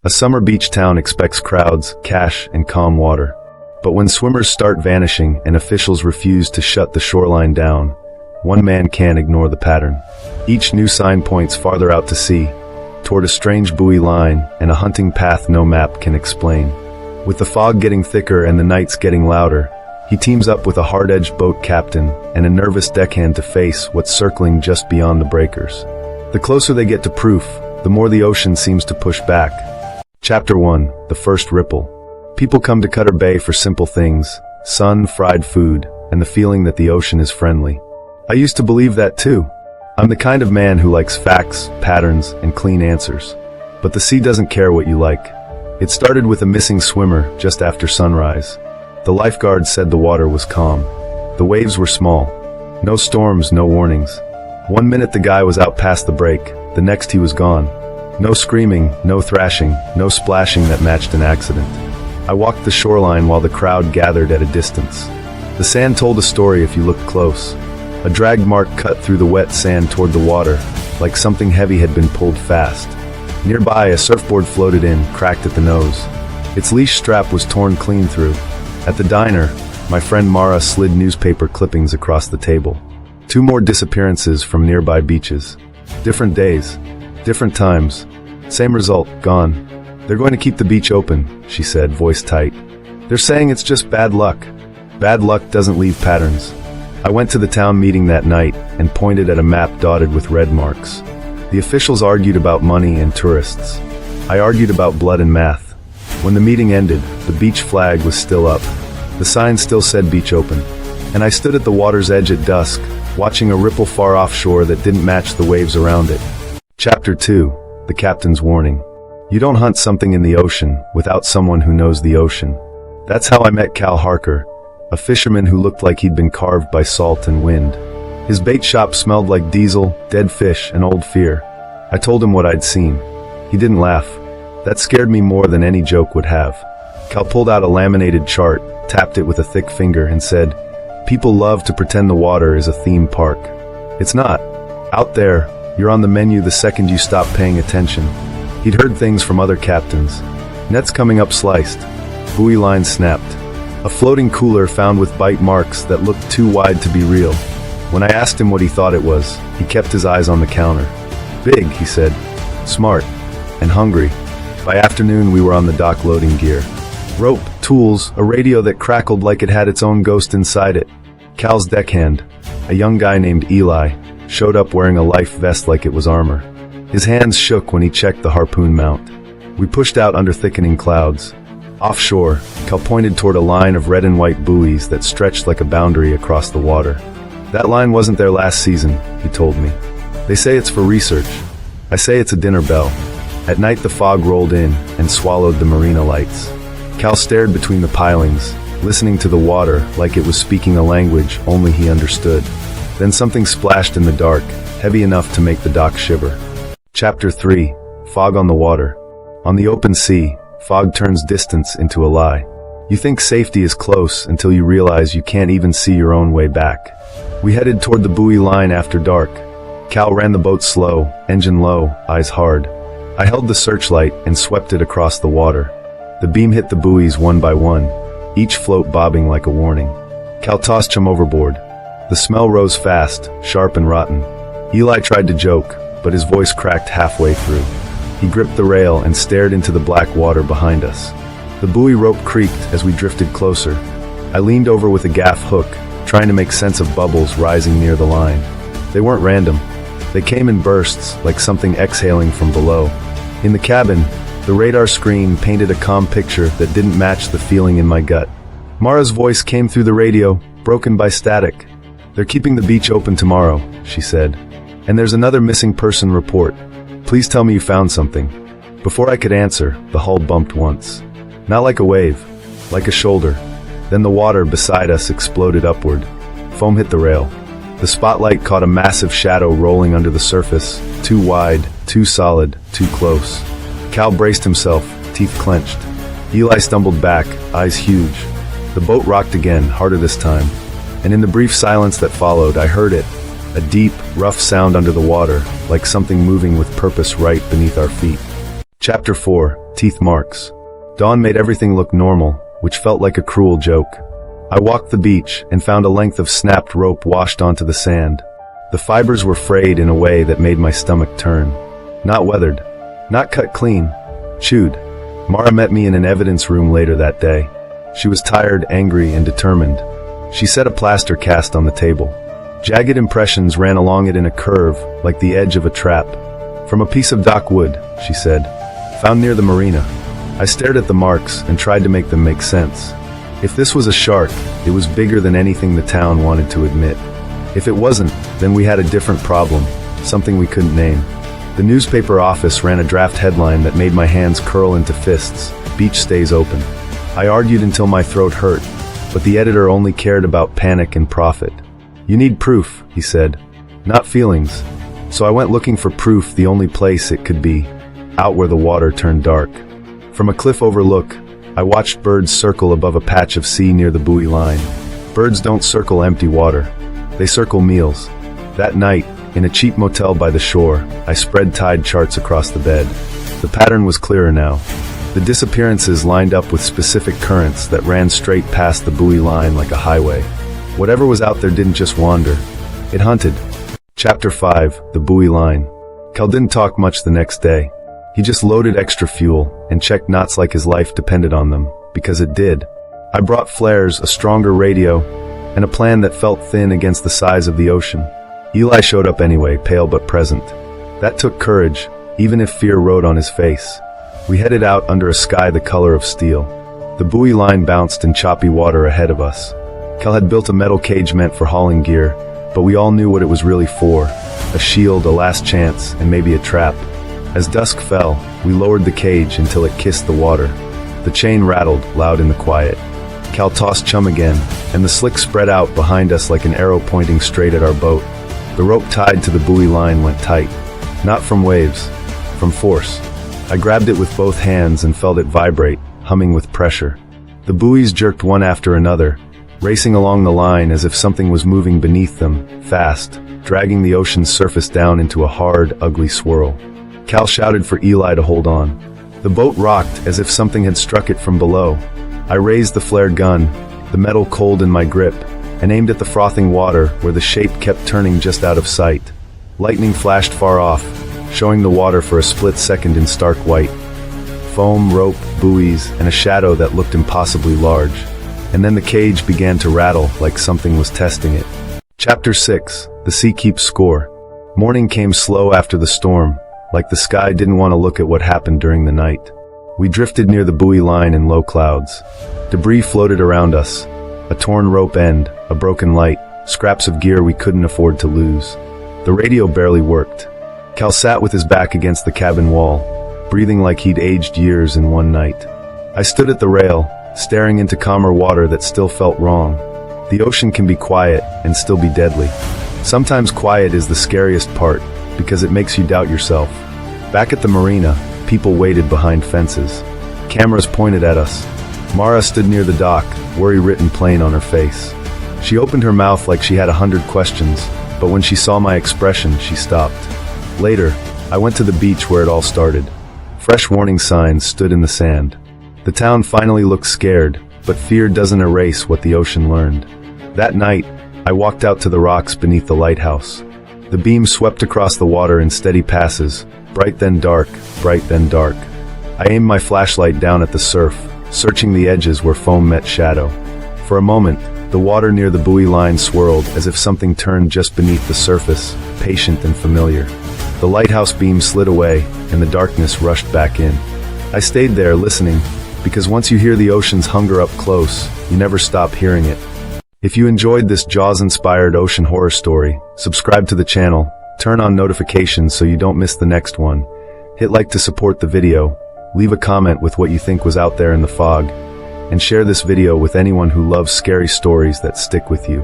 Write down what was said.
A summer beach town expects crowds, cash, and calm water. But when swimmers start vanishing and officials refuse to shut the shoreline down, one man can't ignore the pattern. Each new sign points farther out to sea, toward a strange buoy line and a hunting path no map can explain. With the fog getting thicker and the nights getting louder, he teams up with a hard-edged boat captain and a nervous deckhand to face what's circling just beyond the breakers. The closer they get to proof, the more the ocean seems to push back. Chapter 1. The First Ripple. People come to Cutter Bay for simple things: sun, fried food, and the feeling that the ocean is friendly. I used to believe that too. I'm the kind of man who likes facts, patterns, and clean answers. But the sea doesn't care what you like. It started with a missing swimmer just after sunrise. The lifeguard said the water was calm. The waves were small. No storms, no warnings. One minute the guy was out past the break, the next he was gone. No screaming, no thrashing, no splashing that matched an accident. I walked the shoreline while the crowd gathered at a distance. The sand told a story if you looked close. A drag mark cut through the wet sand toward the water, like something heavy had been pulled fast. Nearby, a surfboard floated in, cracked at the nose. Its leash strap was torn clean through. At the diner, my friend Mara slid newspaper clippings across the table. 2 more disappearances from nearby beaches. Different days, different times. Same result, gone. They're going to keep the beach open, she said, voice tight. They're saying it's just bad luck. Bad luck doesn't leave patterns. I went to the town meeting that night and pointed at a map dotted with red marks. The officials argued about money and tourists. I argued about blood and math. When the meeting ended, the beach flag was still up. The sign still said beach open. And I stood at the water's edge at dusk, watching a ripple far offshore that didn't match the waves around it. Chapter 2. The Captain's Warning. You don't hunt something in the ocean without someone who knows the ocean. That's how I met Cal Harker, a fisherman who looked like he'd been carved by salt and wind. His bait shop smelled like diesel, dead fish, and old fear. I told him what I'd seen. He didn't laugh. That scared me more than any joke would have. Cal pulled out a laminated chart, tapped it with a thick finger, and said, "People love to pretend the water is a theme park. It's not. Out there, you're on the menu the second you stop paying attention." He'd heard things from other captains. Nets coming up sliced. Buoy lines snapped. A floating cooler found with bite marks that looked too wide to be real. When I asked him what he thought it was, he kept his eyes on the counter. "Big," he said. "Smart. And hungry." By afternoon, we were on the dock loading gear. Rope, tools, a radio that crackled like it had its own ghost inside it. Cal's deckhand, a young guy named Eli, showed up wearing a life vest like it was armor. His hands shook when he checked the harpoon mount. We pushed out under thickening clouds. Offshore, Cal pointed toward a line of red and white buoys that stretched like a boundary across the water. "That line wasn't there last season," he told me. "They say it's for research. I say it's a dinner bell." At night the fog rolled in and swallowed the marina lights. Cal stared between the pilings, listening to the water like it was speaking a language only he understood. Then something splashed in the dark, heavy enough to make the dock shiver. Chapter 3. Fog on the Water. On the open sea, fog turns distance into a lie. You think safety is close until you realize you can't even see your own way back. We headed toward the buoy line after dark. Cal ran the boat slow, engine low, eyes hard. I held the searchlight and swept it across the water. The beam hit the buoys one by one, each float bobbing like a warning. Cal tossed him overboard. The smell rose fast, sharp and rotten. Eli tried to joke, but his voice cracked halfway through. He gripped the rail and stared into the black water behind us. The buoy rope creaked as we drifted closer. I leaned over with a gaff hook, trying to make sense of bubbles rising near the line. They weren't random. They came in bursts, like something exhaling from below. In the cabin, the radar screen painted a calm picture that didn't match the feeling in my gut. Mara's voice came through the radio, broken by static. "They're keeping the beach open tomorrow," she said. "And there's another missing person report. Please tell me you found something." Before I could answer, the hull bumped once. Not like a wave, like a shoulder. Then the water beside us exploded upward. Foam hit the rail. The spotlight caught a massive shadow rolling under the surface, too wide, too solid, too close. Cal braced himself, teeth clenched. Eli stumbled back, eyes huge. The boat rocked again, harder this time. And in the brief silence that followed, I heard it. A deep, rough sound under the water, like something moving with purpose right beneath our feet. Chapter 4. teeth marks. Dawn made everything look normal, which felt like a cruel joke. I walked the beach and found a length of snapped rope washed onto the sand. The fibers were frayed in a way that made my stomach turn. Not weathered. Not cut clean. Chewed. Mara met me in an evidence room later that day. She was tired, angry, and determined. She set a plaster cast on the table. Jagged impressions ran along it in a curve, like the edge of a trap. "From a piece of dock wood," she said. "Found near the marina." I stared at the marks and tried to make them make sense. If this was a shark, it was bigger than anything the town wanted to admit. If it wasn't, then we had a different problem, something we couldn't name. The newspaper office ran a draft headline that made my hands curl into fists: "Beach stays open." I argued until my throat hurt, but the editor only cared about panic and profit. "You need proof," he said, "not feelings." So I went looking for proof the only place it could be, out where the water turned dark. From a cliff overlook, I watched birds circle above a patch of sea near the buoy line. Birds don't circle empty water. They circle meals. That night, in a cheap motel by the shore, I spread tide charts across the bed. The pattern was clearer now. The disappearances lined up with specific currents that ran straight past the buoy line like a highway. Whatever was out there didn't just wander. It hunted. Chapter 5, The Buoy Line. Cal didn't talk much the next day. He just loaded extra fuel and checked knots like his life depended on them, because it did. I brought flares, a stronger radio, and a plan that felt thin against the size of the ocean. Eli showed up anyway, pale but present. That took courage, even if fear wrote on his face. We headed out under a sky the color of steel. The buoy line bounced in choppy water ahead of us. Cal had built a metal cage meant for hauling gear, but we all knew what it was really for: a shield, a last chance, and maybe a trap. As dusk fell, we lowered the cage until it kissed the water. The chain rattled, loud in the quiet. Cal tossed chum again, and the slick spread out behind us like an arrow pointing straight at our boat. The rope tied to the buoy line went tight. Not from waves, from force. I grabbed it with both hands and felt it vibrate, humming with pressure. The buoys jerked one after another, racing along the line as if something was moving beneath them, fast, dragging the ocean's surface down into a hard, ugly swirl. Cal shouted for Eli to hold on. The boat rocked as if something had struck it from below. I raised the flared gun, the metal cold in my grip, and aimed at the frothing water where the shape kept turning just out of sight. Lightning flashed far off, showing the water for a split second in stark white. Foam, rope, buoys, and a shadow that looked impossibly large. And then the cage began to rattle like something was testing it. Chapter 6, The Sea Keeps Score. Morning came slow after the storm, like the sky didn't want to look at what happened during the night. We drifted near the buoy line in low clouds. Debris floated around us. A torn rope end, a broken light, scraps of gear we couldn't afford to lose. The radio barely worked. Cal sat with his back against the cabin wall, breathing like he'd aged years in one night. I stood at the rail, staring into calmer water that still felt wrong. The ocean can be quiet and still be deadly. Sometimes quiet is the scariest part, because it makes you doubt yourself. Back at the marina, people waited behind fences. Cameras pointed at us. Mara stood near the dock, worry written plain on her face. She opened her mouth like she had 100 questions, but when she saw my expression, she stopped. Later, I went to the beach where it all started. Fresh warning signs stood in the sand. The town finally looked scared, but fear doesn't erase what the ocean learned. That night, I walked out to the rocks beneath the lighthouse. The beam swept across the water in steady passes, bright then dark, bright then dark. I aimed my flashlight down at the surf, searching the edges where foam met shadow. For a moment, the water near the buoy line swirled as if something turned just beneath the surface, patient and familiar. The lighthouse beam slid away, and the darkness rushed back in. I stayed there listening, because once you hear the ocean's hunger up close, you never stop hearing it. If you enjoyed this Jaws-inspired ocean horror story, subscribe to the channel, turn on notifications so you don't miss the next one, hit like to support the video, leave a comment with what you think was out there in the fog, and share this video with anyone who loves scary stories that stick with you.